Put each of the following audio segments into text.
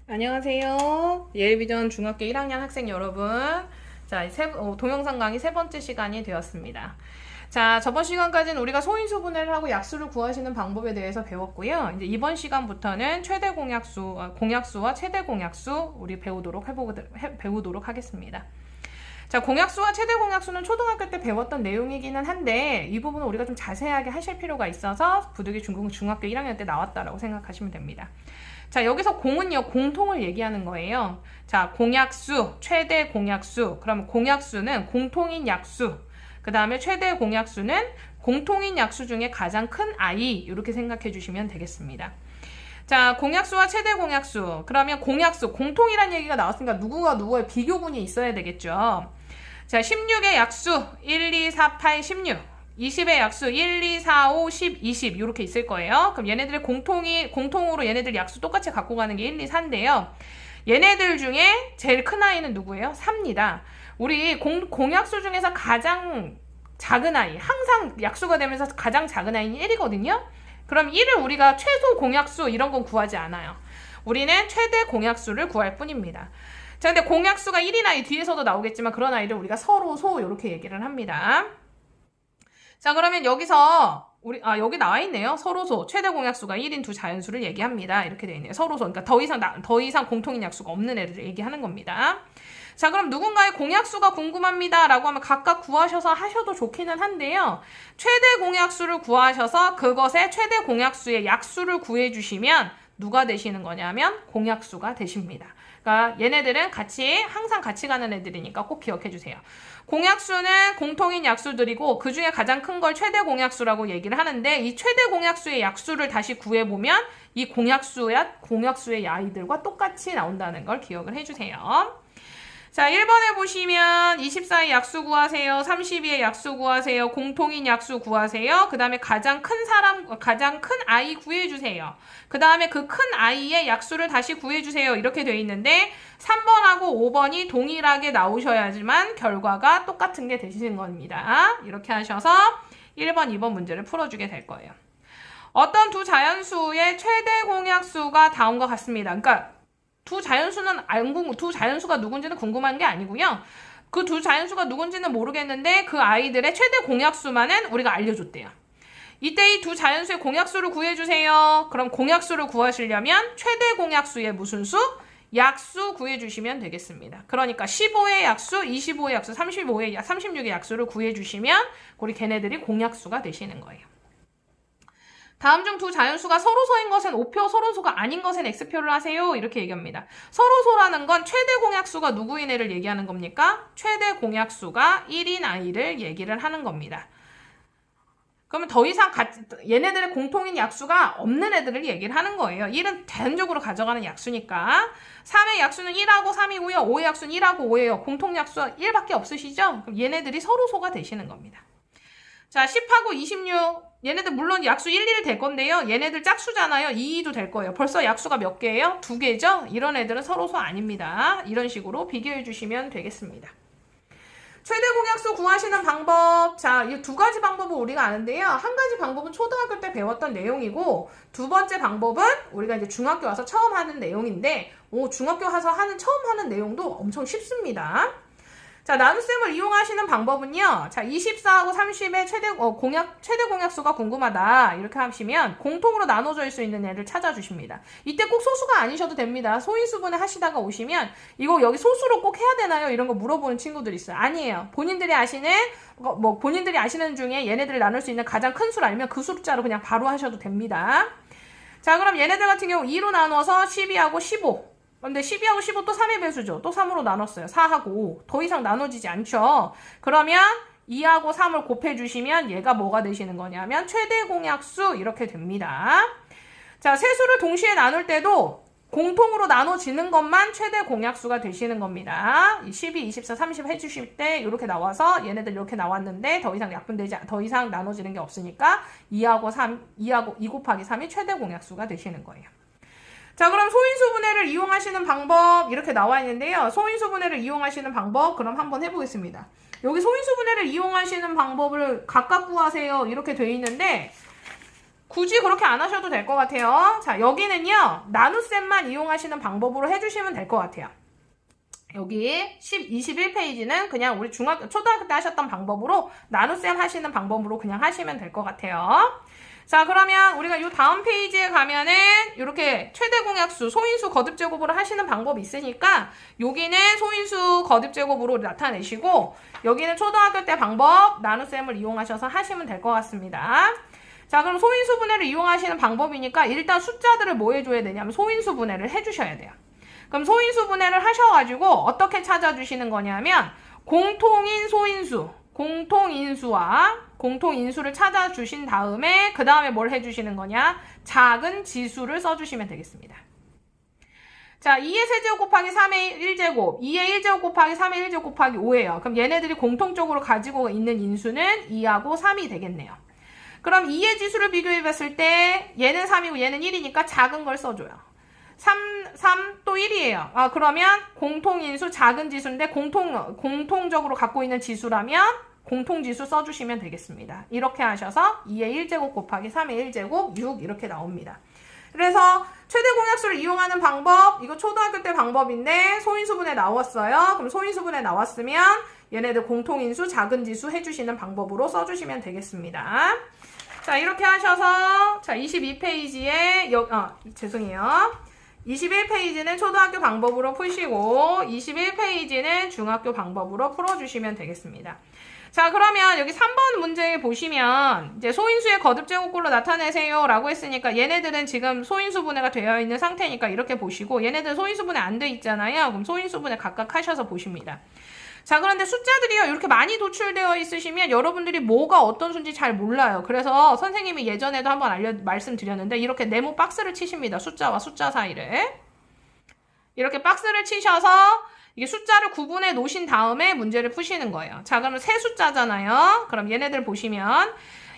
안녕하세요. 예일비전 중학교 1학년 학생 여러분. 자, 동영상 강의 세 번째 시간이 되었습니다. 자, 저번 시간까지는 우리가 소인수 분해를 하고 약수를 구하시는 방법에 대해서 배웠고요. 이제 이번 시간부터는 최대 공약수와 최대 공약수 우리 배우도록 하겠습니다. 자, 공약수와 최대 공약수는 초등학교 때 배웠던 내용이기는 한데 이 부분은 우리가 좀 자세하게 하실 필요가 있어서 부득이 중학교 1학년 때 나왔다라고 생각하시면 됩니다. 자, 여기서 공은요, 공통을 얘기하는 거예요. 자, 공약수, 최대 공약수. 그러면 공약수는 공통인 약수. 그 다음에 최대 공약수는 공통인 약수 중에 가장 큰 아이. 이렇게 생각해 주시면 되겠습니다. 자, 공약수와 최대 공약수. 그러면 공약수, 공통이란 얘기가 나왔으니까 누구와 누구의 비교군이 있어야 되겠죠. 자, 16의 약수 1, 2, 4, 8, 16. 20의 약수 1, 2, 4, 5, 10, 20 이렇게 있을 거예요. 그럼 얘네들의 공통으로 얘네들 약수 똑같이 갖고 가는 게 1, 2, 4인데요. 얘네들 중에 제일 큰 아이는 누구예요? 4입니다. 우리 공약수 중에서 가장 작은 아이, 항상 약수가 되면서 가장 작은 아이는 1이거든요. 그럼 1을 우리가 최소 공약수 이런 건 구하지 않아요. 우리는 최대 공약수를 구할 뿐입니다. 자, 근데 공약수가 1인 아이 뒤에서도 나오겠지만 그런 아이를 우리가 서로소 이렇게 얘기를 합니다. 자, 그러면 여기서 여기 나와 있네요. 서로소 최대 공약수가 1인 두 자연수를 얘기합니다. 이렇게 되어 있네요. 서로소. 그러니까 더 이상 공통인 약수가 없는 애를 얘기하는 겁니다. 자, 그럼 누군가의 공약수가 궁금합니다 라고 하면 각각 구하셔서 하셔도 좋기는 한데요. 최대 공약수를 구하셔서 그것의 최대 공약수의 약수를 구해주시면 누가 되시는 거냐면 공약수가 되십니다. 그러니까 얘네들은 항상 같이 가는 애들이니까 꼭 기억해 주세요. 공약수는 공통인 약수들이고 그 중에 가장 큰 걸 최대 공약수라고 얘기를 하는데 이 최대 공약수의 약수를 다시 구해보면 이 공약수의 아이들과 똑같이 나온다는 걸 기억을 해주세요. 자, 1번에 보시면 24의 약수 구하세요. 32의 약수 구하세요. 공통인 약수 구하세요. 그 다음에 가장 큰 아이 구해주세요. 그 다음에 그 큰 아이의 약수를 다시 구해주세요. 이렇게 되어 있는데 3번하고 5번이 동일하게 나오셔야지만 결과가 똑같은 게 되시는 겁니다. 이렇게 하셔서 1번, 2번 문제를 풀어주게 될 거예요. 어떤 두 자연수의 최대 공약수가 다음과 같습니다. 그러니까 두 자연수가 누군지는 궁금한 게 아니고요. 그 두 자연수가 누군지는 모르겠는데 그 아이들의 최대 공약수만은 우리가 알려줬대요. 이때 이 두 자연수의 공약수를 구해주세요. 그럼 공약수를 구하시려면 최대 공약수의 무슨 수? 약수 구해주시면 되겠습니다. 그러니까 15의 약수, 25의 약수, 36의 약수를 구해주시면 우리 걔네들이 공약수가 되시는 거예요. 다음 중 두 자연수가 서로소인 것은 O표, 서로소가 아닌 것은 X표를 하세요. 이렇게 얘기합니다. 서로소라는 건 최대 공약수가 누구인 애를 얘기하는 겁니까? 최대 공약수가 1인 아이를 얘기를 하는 겁니다. 그러면 더 이상 얘네들의 공통인 약수가 없는 애들을 얘기를 하는 거예요. 1은 대안적으로 가져가는 약수니까. 3의 약수는 1하고 3이고요. 5의 약수는 1하고 5예요. 공통 약수가 1밖에 없으시죠? 그럼 얘네들이 서로소가 되시는 겁니다. 자, 10하고 26. 얘네들 물론 약수 1, 1 될 건데요. 얘네들 짝수잖아요. 2, 2도 될 거예요. 벌써 약수가 몇 개예요? 2개죠? 이런 애들은 서로소 아닙니다. 이런 식으로 비교해 주시면 되겠습니다. 최대 공약수 구하시는 방법. 자, 이 두 가지 방법은 우리가 아는데요. 한 가지 방법은 초등학교 때 배웠던 내용이고 두 번째 방법은 우리가 이제 중학교 와서 처음 하는 내용인데 중학교 와서 처음 하는 내용도 엄청 쉽습니다. 자, 나눗셈을 이용하시는 방법은요. 자, 24하고 30의 최대 공약수가 궁금하다. 이렇게 하시면 공통으로 나눠질 수 있는 애를 찾아주십니다. 이때 꼭 소수가 아니셔도 됩니다. 소인수분해 하시다가 오시면 이거 여기 소수로 꼭 해야 되나요? 이런 거 물어보는 친구들이 있어요. 아니에요. 본인들이 아시는 중에 얘네들을 나눌 수 있는 가장 큰 수를 알면 그 숫자로 그냥 바로 하셔도 됩니다. 자, 그럼 얘네들 같은 경우 2로 나눠서 12하고 15. 근데 12하고 15 또 3의 배수죠. 또 3으로 나눴어요. 4하고 5. 더 이상 나눠지지 않죠. 그러면 2하고 3을 곱해주시면 얘가 뭐가 되시는 거냐면 최대 공약수 이렇게 됩니다. 자, 세 수를 동시에 나눌 때도 공통으로 나눠지는 것만 최대 공약수가 되시는 겁니다. 12, 24, 30 해주실 때 이렇게 나와서 얘네들 이렇게 나왔는데 더 이상 나눠지는 게 없으니까 2 곱하기 3이 최대 공약수가 되시는 거예요. 자, 그럼 소인수분해를 이용하시는 방법 이렇게 나와 있는데요. 소인수분해를 이용하시는 방법 그럼 한번 해보겠습니다. 여기 소인수분해를 이용하시는 방법을 각각 구하세요 이렇게 돼 있는데 굳이 그렇게 안 하셔도 될 것 같아요. 자, 여기는요, 나눗셈만 이용하시는 방법으로 해주시면 될 것 같아요. 여기 21페이지는 그냥 우리 초등학교 때 하셨던 방법으로 나눗셈 하시는 방법으로 그냥 하시면 될 것 같아요. 자, 그러면 우리가 요 다음 페이지에 가면은 이렇게 최대 공약수, 소인수 거듭 제곱으로 하시는 방법이 있으니까 여기는 소인수 거듭 제곱으로 나타내시고 여기는 초등학교 때 방법 나눗셈을 이용하셔서 하시면 될 것 같습니다. 자, 그럼 소인수 분해를 이용하시는 방법이니까 일단 숫자들을 뭐 해줘야 되냐면 소인수 분해를 해주셔야 돼요. 그럼 소인수 분해를 하셔가지고 어떻게 찾아주시는 거냐면 공통인 소인수, 공통인수를 찾아주신 다음에 그 다음에 뭘 해주시는 거냐? 작은 지수를 써주시면 되겠습니다. 자, 2의 세제곱 곱하기 3의 1제곱, 2의 1제곱 곱하기 3의 1제곱 곱하기 5예요. 그럼 얘네들이 공통적으로 가지고 있는 인수는 2하고 3이 되겠네요. 그럼 2의 지수를 비교해봤을 때 얘는 3이고 얘는 1이니까 작은 걸 써줘요. 3 또 1이에요. 아, 그러면 공통인수 작은 지수인데 공통적으로 갖고 있는 지수라면 공통지수 써주시면 되겠습니다. 이렇게 하셔서 2의 1제곱 곱하기 3의 1제곱 6 이렇게 나옵니다. 그래서 최대 공약수를 이용하는 방법, 이거 초등학교 때 방법인데 소인수분해 나왔어요. 그럼 소인수분해 나왔으면 얘네들 공통인수 작은 지수 해주시는 방법으로 써주시면 되겠습니다. 자, 이렇게 하셔서 자 22페이지에 죄송해요. 21페이지는 초등학교 방법으로 푸시고 21페이지는 중학교 방법으로 풀어주시면 되겠습니다. 자, 그러면 여기 3번 문제 보시면 이제 소인수의 거듭 제곱꼴로 나타내세요 라고 했으니까 얘네들은 지금 소인수 분해가 되어 있는 상태니까 이렇게 보시고 얘네들은 소인수 분해 안 돼 있잖아요. 그럼 소인수 분해 각각 하셔서 보십니다. 자, 그런데 숫자들이요 이렇게 많이 도출되어 있으시면 여러분들이 뭐가 어떤 수인지 잘 몰라요. 그래서 선생님이 예전에도 한번 말씀드렸는데 이렇게 네모 박스를 치십니다. 숫자와 숫자 사이를 이렇게 박스를 치셔서 이게 숫자를 구분해 놓으신 다음에 문제를 푸시는 거예요. 자, 그러면 세 숫자잖아요. 그럼 얘네들 보시면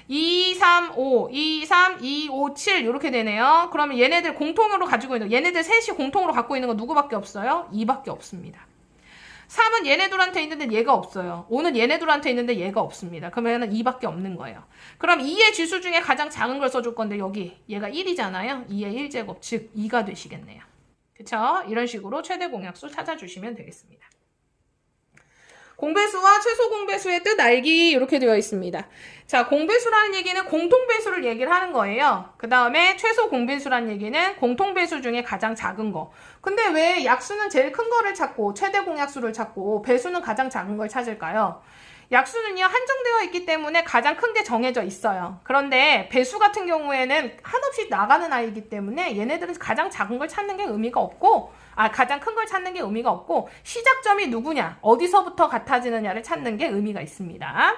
2, 3, 5, 2, 3, 2, 5, 7 이렇게 되네요. 그러면 얘네들 공통으로 가지고 있는 얘네들 셋이 공통으로 갖고 있는 거 누구밖에 없어요? 2밖에 없습니다. 3은 얘네들한테 있는데 얘가 없어요. 5는 얘네들한테 있는데 얘가 없습니다. 그러면 2밖에 없는 거예요. 그럼 2의 지수 중에 가장 작은 걸 써줄 건데 여기 얘가 1이잖아요. 2의 1제곱 즉 2가 되시겠네요. 그쵸? 이런 식으로 최대 공약수 찾아주시면 되겠습니다. 공배수와 최소 공배수의 뜻 알기 이렇게 되어 있습니다. 자, 공배수라는 얘기는 공통배수를 얘기를 하는 거예요. 그 다음에 최소 공배수라는 얘기는 공통배수 중에 가장 작은 거. 근데 왜 약수는 제일 큰 거를 찾고 최대 공약수를 찾고 배수는 가장 작은 걸 찾을까요? 약수는요 한정되어 있기 때문에 가장 큰 게 정해져 있어요. 그런데 배수 같은 경우에는 한없이 나가는 아이이기 때문에 얘네들은 가장 작은 걸 찾는 게 의미가 없고 가장 큰 걸 찾는 게 의미가 없고 시작점이 누구냐 어디서부터 같아지느냐를 찾는 게 의미가 있습니다.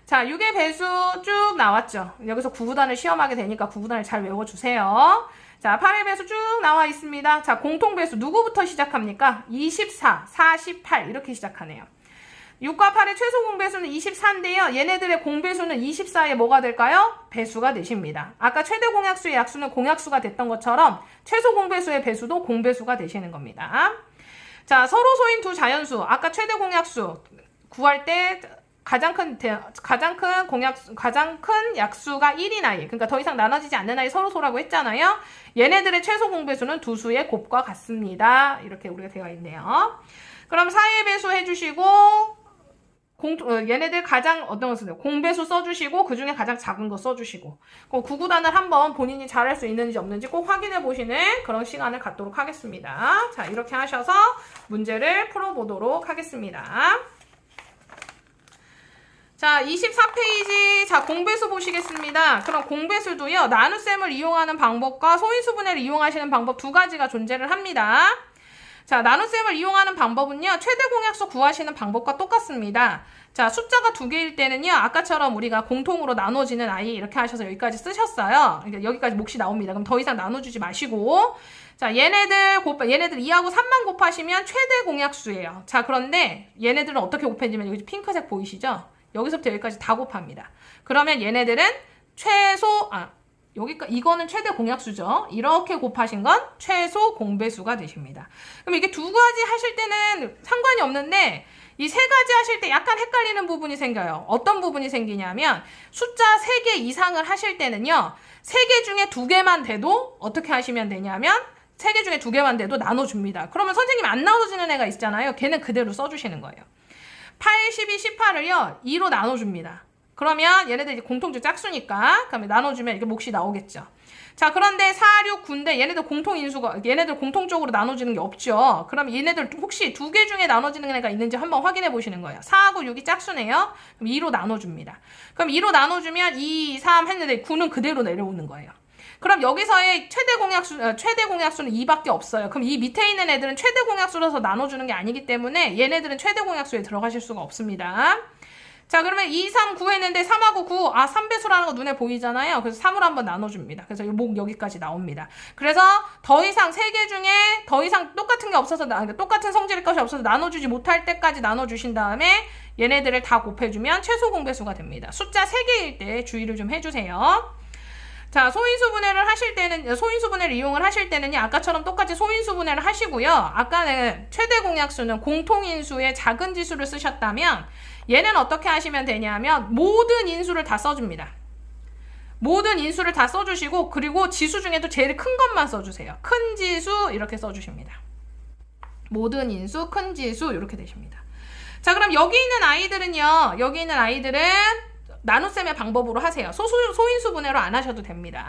자, 6의 배수 쭉 나왔죠. 여기서 구구단을 시험하게 되니까 구구단을 잘 외워주세요. 자, 8의 배수 쭉 나와 있습니다. 자, 공통배수 누구부터 시작합니까? 24, 48 이렇게 시작하네요. 6과 8의 최소 공배수는 24인데요. 얘네들의 공배수는 24에 뭐가 될까요? 배수가 되십니다. 아까 최대 공약수의 약수는 공약수가 됐던 것처럼 최소 공배수의 배수도 공배수가 되시는 겁니다. 자, 서로 소인 두 자연수. 아까 최대 공약수 구할 때 가장 큰 약수가 1인 아이. 그러니까 더 이상 나눠지지 않는 아이 서로 소라고 했잖아요. 얘네들의 최소 공배수는 두 수의 곱과 같습니다. 이렇게 우리가 되어 있네요. 그럼 4의 배수 해주시고 얘네들 가장 어떤 거 쓰세요? 공배수 써주시고 그 중에 가장 작은 거 써주시고 구구단을 한번 본인이 잘할 수 있는지 없는지 꼭 확인해 보시는 그런 시간을 갖도록 하겠습니다. 자, 이렇게 하셔서 문제를 풀어보도록 하겠습니다. 자, 24페이지 자 공배수 보시겠습니다. 그럼 공배수도요 나눗셈을 이용하는 방법과 소인수분해를 이용하시는 방법 두 가지가 존재를 합니다. 자, 나눗셈을 이용하는 방법은요, 최대 공약수 구하시는 방법과 똑같습니다. 자, 숫자가 두 개일 때는요, 아까처럼 우리가 공통으로 나눠지는 아이 이렇게 하셔서 여기까지 쓰셨어요. 그러니까 여기까지 몫이 나옵니다. 그럼 더 이상 나눠주지 마시고. 자, 얘네들 2하고 3만 곱하시면 최대 공약수예요. 자, 그런데 얘네들은 어떻게 곱해지면 여기 핑크색 보이시죠? 여기서부터 여기까지 다 곱합니다. 그러면 얘네들은 이거는 최대 공약수죠. 이렇게 곱하신 건 최소 공배수가 되십니다. 그럼 이게 두 가지 하실 때는 상관이 없는데 이 세 가지 하실 때 약간 헷갈리는 부분이 생겨요. 어떤 부분이 생기냐면 숫자 3개 이상을 하실 때는요. 3개 중에 2개만 돼도 어떻게 하시면 되냐면 3개 중에 2개만 돼도 나눠줍니다. 그러면 선생님이 안 나눠주는 애가 있잖아요. 걔는 그대로 써주시는 거예요. 8, 12, 18을요 2로 나눠줍니다. 그러면 얘네들 이제 공통적 짝수니까 그러면 나눠주면 이렇게 몫이 나오겠죠. 자, 그런데 4, 6, 9인데 얘네들 얘네들 공통적으로 나눠지는 게 없죠. 그럼 얘네들 혹시 2개 중에 나눠지는 애가 있는지 한번 확인해 보시는 거예요. 4하고 6이 짝수네요. 그럼 2로 나눠줍니다. 그럼 2로 나눠주면 2, 3 했는데 9는 그대로 내려오는 거예요. 그럼 여기서의 최대 공약수는 2밖에 없어요. 그럼 이 밑에 있는 애들은 최대 공약수라서 나눠주는 게 아니기 때문에 얘네들은 최대 공약수에 들어가실 수가 없습니다. 자, 그러면 2, 3, 9 했는데 3하고 9, 3배수라는 거 눈에 보이잖아요. 그래서 3으로 한번 나눠줍니다. 그래서 목 여기까지 나옵니다. 그래서 더 이상 3개 중에 더 이상 똑같은 게 없어서, 똑같은 성질의 것이 없어서 나눠주지 못할 때까지 나눠주신 다음에 얘네들을 다 곱해주면 최소 공배수가 됩니다. 숫자 3개일 때 주의를 좀 해주세요. 자, 소인수분해를 이용을 하실 때는요, 아까처럼 똑같이 소인수분해를 하시고요. 아까는 최대 공약수는 공통인수의 작은 지수를 쓰셨다면 얘는 어떻게 하시면 되냐면 모든 인수를 다 써줍니다. 모든 인수를 다 써주시고 그리고 지수 중에도 제일 큰 것만 써주세요. 큰 지수 이렇게 써주십니다. 모든 인수, 큰 지수 이렇게 되십니다. 자, 그럼 여기 있는 아이들은 나눗셈의 방법으로 하세요. 소인수분해로 안 하셔도 됩니다.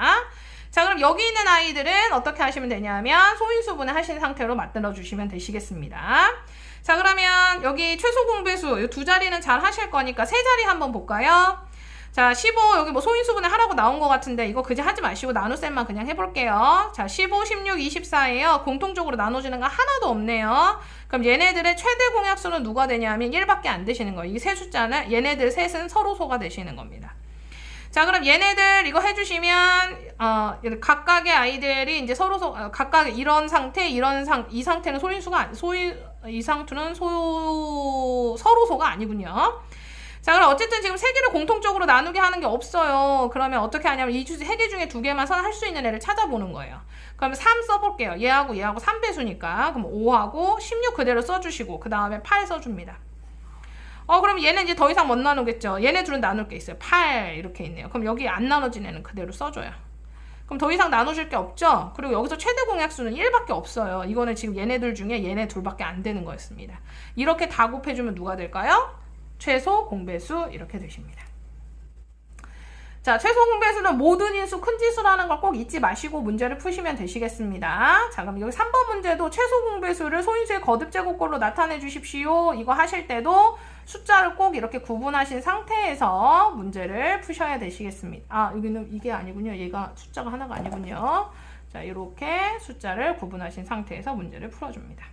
자, 그럼 여기 있는 아이들은 어떻게 하시면 되냐면 소인수분해 하신 상태로 만들어 주시면 되시겠습니다. 자, 그러면 여기 최소 공배수 이 2자리는 잘 하실 거니까 3자리 한번 볼까요? 자, 15 여기 뭐 소인수분해 하라고 나온 것 같은데 이거 그지 하지 마시고 나눗셈만 그냥 해볼게요. 자, 15, 16, 24예요. 공통적으로 나눠지는 거 하나도 없네요. 그럼 얘네들의 최대 공약수는 누가 되냐면 1밖에 안 되시는 거예요. 이 세 숫자는 얘네들 셋은 서로소가 되시는 겁니다. 자, 그럼 얘네들 이거 해주시면 각각의 아이들이 이제 서로소 각각 이런 상태, 이 상태는 이 상태는 서로소가 아니군요. 자, 그럼 어쨌든 지금 3개를 공통적으로 나누게 하는 게 없어요. 그러면 어떻게 하냐면 이 3개 중에 2개만 할 수 있는 애를 찾아보는 거예요. 그러면 3 써볼게요. 얘하고 3배수니까. 그럼 5하고 16 그대로 써주시고 그 다음에 8 써줍니다. 그럼 얘는 이제 더 이상 못 나누겠죠. 얘네 둘은 나눌 게 있어요. 8 이렇게 있네요. 그럼 여기 안 나눠진 애는 그대로 써줘요. 그럼 더 이상 나누실 게 없죠? 그리고 여기서 최대 공약수는 1밖에 없어요. 이거는 지금 얘네들 중에 얘네 둘밖에 안 되는 거였습니다. 이렇게 다 곱해주면 누가 될까요? 최소 공배수 이렇게 되십니다. 자, 최소 공배수는 모든 인수 큰 지수라는 걸 꼭 잊지 마시고 문제를 푸시면 되시겠습니다. 자, 그럼 여기 3번 문제도 최소 공배수를 소인수의 거듭 제곱꼴로 나타내 주십시오. 이거 하실 때도 숫자를 꼭 이렇게 구분하신 상태에서 문제를 푸셔야 되시겠습니다. 여기는 이게 아니군요. 얘가 숫자가 하나가 아니군요. 자, 이렇게 숫자를 구분하신 상태에서 문제를 풀어줍니다.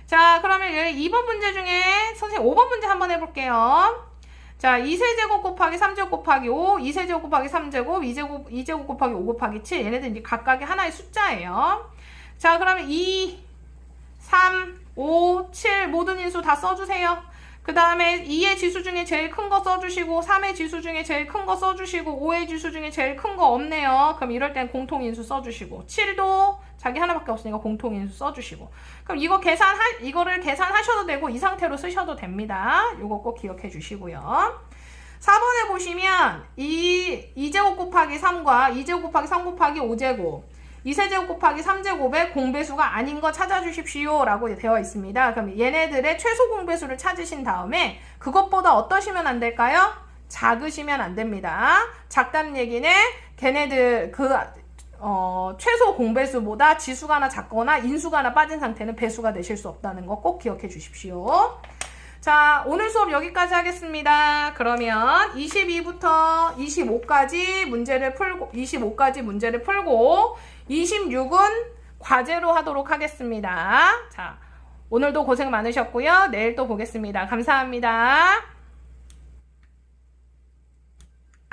자, 그러면 2번 문제 중에 선생님 5번 문제 한번 해볼게요. 자, 2세제곱 곱하기 3제곱 곱하기 5, 2세제곱 곱하기 3제곱, 2제곱 곱하기 5 곱하기 7. 얘네들 이제 각각의 하나의 숫자예요. 자, 그러면 2, 3, 5, 7 모든 인수 다 써주세요. 그 다음에 2의 지수 중에 제일 큰 거 써주시고 3의 지수 중에 제일 큰 거 써주시고 5의 지수 중에 제일 큰 거 없네요. 그럼 이럴 땐 공통인수 써주시고 7도 자기 하나밖에 없으니까 공통인수 써주시고 그럼 이거를 계산하셔도 되고 이 상태로 쓰셔도 됩니다. 요거 꼭 기억해 주시고요. 4번에 보시면 2제곱 곱하기 3과 2제곱 곱하기 3 곱하기 5제곱 2세제곱 곱하기 3제곱의 공배수가 아닌 거 찾아주십시오 라고 되어 있습니다. 그럼 얘네들의 최소 공배수를 찾으신 다음에 그것보다 어떠시면 안 될까요? 작으시면 안 됩니다. 작다는 얘기는 걔네들 최소 공배수보다 지수가 하나 작거나 인수가 하나 빠진 상태는 배수가 되실 수 없다는 거 꼭 기억해 주십시오. 자, 오늘 수업 여기까지 하겠습니다. 그러면 22부터 25까지 문제를 풀고 26은 과제로 하도록 하겠습니다. 자, 오늘도 고생 많으셨고요. 내일 또 보겠습니다. 감사합니다.